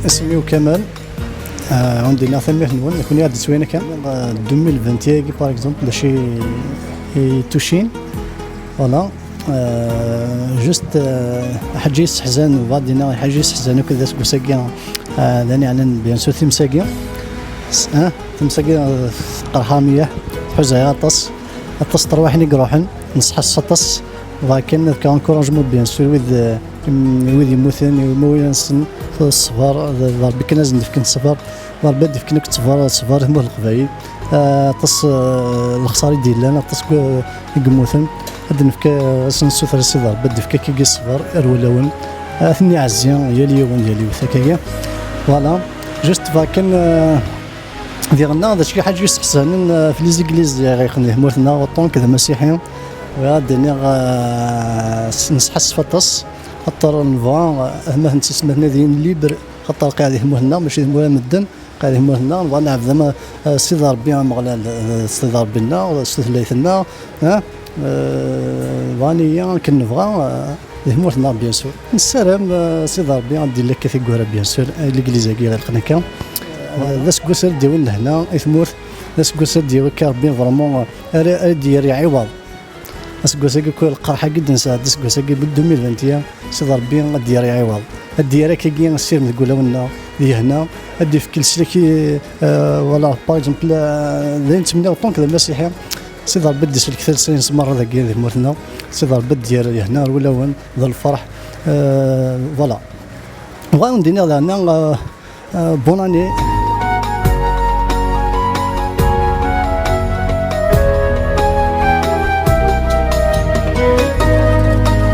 اسمي كمال. عندنا ثمانية نون كنا عاد سوينا كان 2021 باغ اكزومبل داشي توشين فوالا جوست حاجه يستحزن وبعدين حاجه يستحزن وكذا سكوساكيا لاني على بيان سور تمساكيا تمساكيا قرحاميه حزايا طس تروحني قروحن نصح السطس ولكن كان كورونجمون بيان سور وذ يموتن يموينسن في الصفار ضرب كناز نفكن الصفار ضرب دفكنك صفار هم القبايل طس الخساري ديالنا طس يقموثن هاد نفكا سنسوثر الصدر بد فكا كي الصفار ارولاون ثني عزيان يا اليوم ديالي وثاكايا فوالا جوست فاكن ديالنا هذا شي حاجه يستحسن في لي زيكليز غيخليه موثنا وطون كذا مسيحيين وغادي نسحس فطس خاطر نفا ما نتسمى ناديين ليبر خاطر قاعد يهمونا ماشي يهمونا مدن قاعد يهمونا نبغى زعما سيدي ربي مغلا سيدي ربنا ولا سيدي ليثنا ها فاني كنبغى يهمونا بيان سور نسلم سيدي ربي غادي لك كيف يقول بيان سور الانجليزيه كي غنقنا كان لاس كوسر ديالنا هنا اثمورث لاس كوسر ديال كاربين فريمون ديال عوض اسكوساكي كل القرحه قد نسى اسكوساكي ب 2021 سي ربي غادي عوض الديره كي نسير نقول لنا دي هنا ادي في كل شيء ولا باغ اكزومبل زين تمنى طون كذا مسيحي سي ربي دي سلك 3 مره ذاك ديال مرتنا سي ربي ديال هنا ولا وين ذا الفرح فوالا وغندينا لنا بوناني